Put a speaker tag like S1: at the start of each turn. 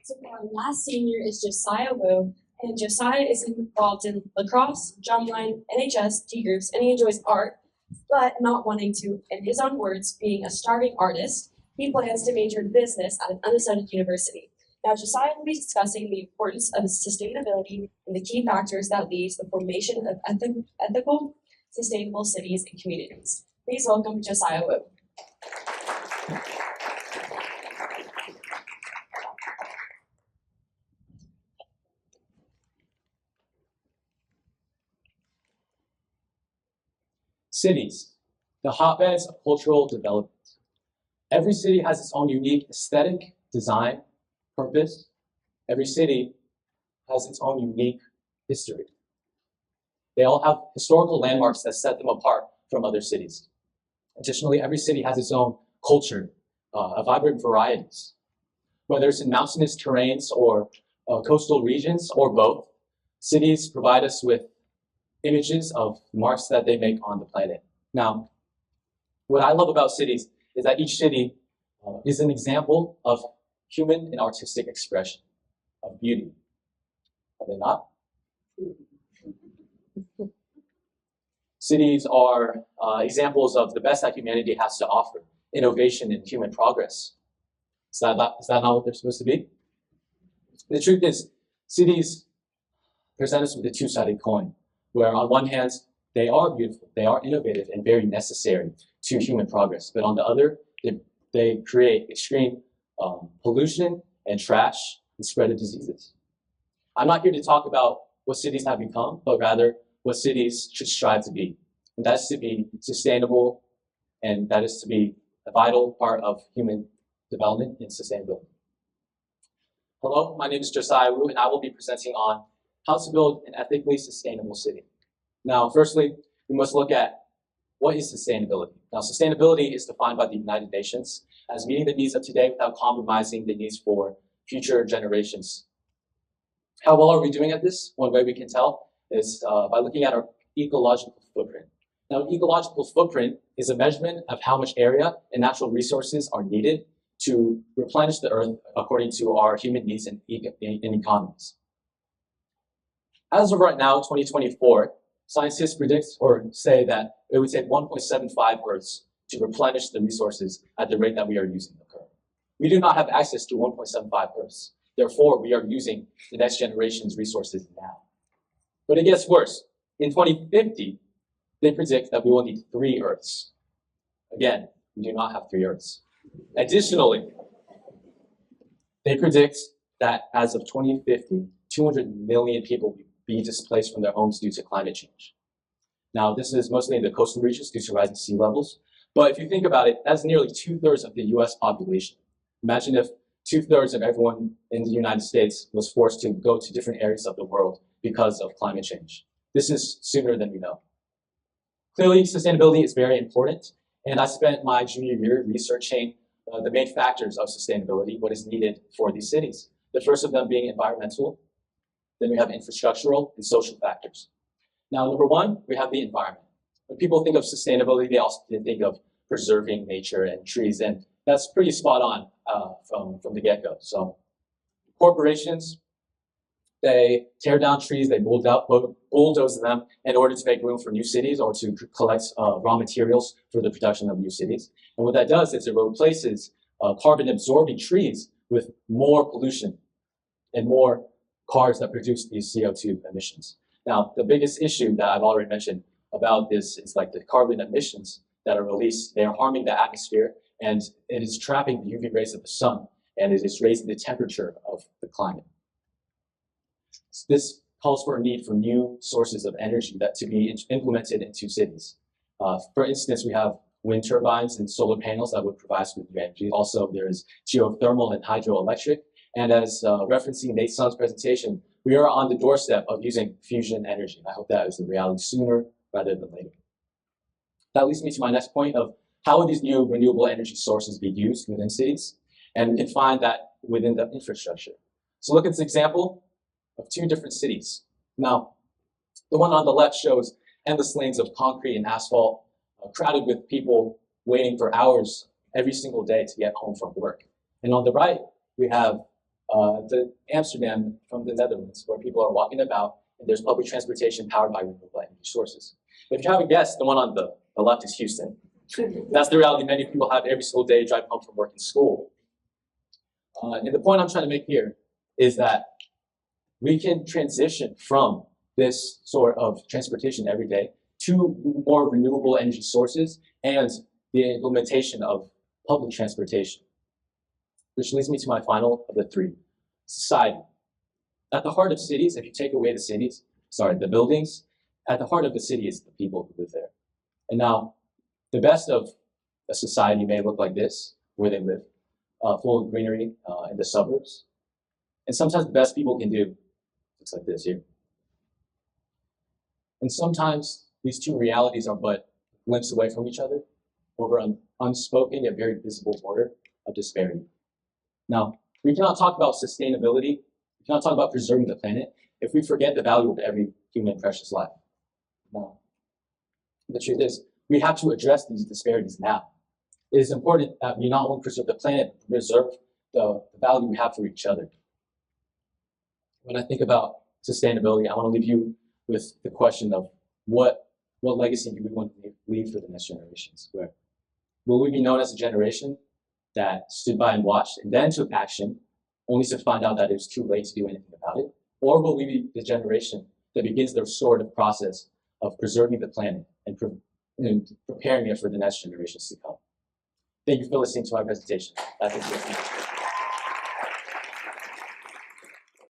S1: So our last senior is Josiah Wu, and Josiah is involved in lacrosse, drumline, NHS, T groups, and he enjoys art, but not wanting to, in his own words, being a starving artist, he plans to major in business at an unaccredited university. Now, Josiah will be discussing the importance of sustainability and the key factors that lead to the formation of ethical, sustainable cities and communities. Please welcome Josiah Wu.
S2: Cities, the hotbeds of cultural development. Every city has its own unique aesthetic, design, purpose. Every city has its own unique history. They all have historical landmarks that set them apart from other cities. Additionally, every city has its own culture, a vibrant varieties. Whether it's in mountainous terrains or coastal regions or both, cities provide us with images of marks that they make on the planet. Now, what I love about cities is that each city is an example of human and artistic expression of beauty. Are they not? Cities are examples of the best that humanity has to offer, innovation and human progress. Is that not what they're supposed to be? The truth is, cities present us with a two-sided coin, where on one hand, they are beautiful, they are innovative and very necessary to human progress. But on the other, they create extreme pollution and trash and spread of diseases. I'm not here to talk about what cities have become, but rather what cities should strive to be. And that is to be sustainable, and that is to be a vital part of human development and sustainability. Hello, my name is Josiah Wu, and I will be presenting on how to build an ethically sustainable city. Now, firstly, we must look at what is sustainability. Now, sustainability is defined by the United Nations as meeting the needs of today without compromising the needs for future generations. How well are we doing at this? One way we can tell is by looking at our ecological footprint. Now, ecological footprint is a measurement of how much area and natural resources are needed to replenish the earth according to our human needs and economies. As of right now, 2024, scientists predict or say that it would take 1.75 Earths to replenish the resources at the rate that we are using them currently. We do not have access to 1.75 Earths. Therefore, we are using the next generation's resources now. But it gets worse. In 2050, they predict that we will need 3 Earths. Again, we do not have 3 Earths. Additionally, they predict that as of 2050, 200 million people will be displaced from their homes due to climate change. Now, this is mostly in the coastal regions due to rising sea levels. But if you think about it, that's nearly 2/3 of the US population. Imagine if 2/3 of everyone in the United States was forced to go to different areas of the world because of climate change. This is sooner than we know. Clearly, sustainability is very important, and I spent my junior year researching the main factors of sustainability, what is needed for these cities. The first of them being environmental, then we have infrastructural and social factors. Now, number one, we have the environment. When people think of sustainability, they also think of preserving nature and trees, and that's pretty spot on from the get-go. So corporations, they tear down trees, they bulldoze them in order to make room for new cities or to collect raw materials for the production of new cities. And what that does is it replaces carbon-absorbing trees with more pollution and more cars that produce these CO2 emissions. Now, the biggest issue that I've already mentioned about this is like the carbon emissions that are released. They are harming the atmosphere, and it is trapping the UV rays of the sun, and it is raising the temperature of the climate. This calls for a need for new sources of energy that to be implemented into cities. For instance, we have wind turbines and solar panels that would provide us with new energy. Also, there is geothermal and hydroelectric. And as referencing Nate Sun's presentation, we are on the doorstep of using fusion energy. I hope that is the reality sooner rather than later. That leads me to my next point of how would these new renewable energy sources be used within cities? And we can find that within the infrastructure. So look at this example of 2 different cities. Now, the one on the left shows endless lanes of concrete and asphalt, crowded with people waiting for hours every single day to get home from work. And on the right, we have the Amsterdam from the Netherlands, where people are walking about and there's public transportation powered by renewable energy sources. If you haven't guessed, the one on the left is Houston. That's the reality many people have every single day driving home from work and school. And the point I'm trying to make here is that we can transition from this sort of transportation every day to more renewable energy sources and the implementation of public transportation. Which leads me to my final of the three, society. At the heart of cities, if you take away the buildings, at the heart of the city is the people who live there. And now, the best of a society may look like this, where they live, full of greenery in the suburbs. And sometimes the best people can do looks like this here. And sometimes these two realities are but a glimpse away from each other over an unspoken yet very visible border of disparity. Now, we cannot talk about sustainability, we cannot talk about preserving the planet if we forget the value of every human precious life. Now, the truth is, we have to address these disparities now. It is important that we not only preserve the planet, but preserve the value we have for each other. When I think about sustainability, I want to leave you with the question of what legacy do we want to leave for the next generations? Where will we be known as a generation that stood by and watched and then took action, only to find out that it was too late to do anything about it? Or will we be the generation that begins the sort of process of preserving the planet and preparing it for the next generations to come? Thank you for listening to my presentation. That's it.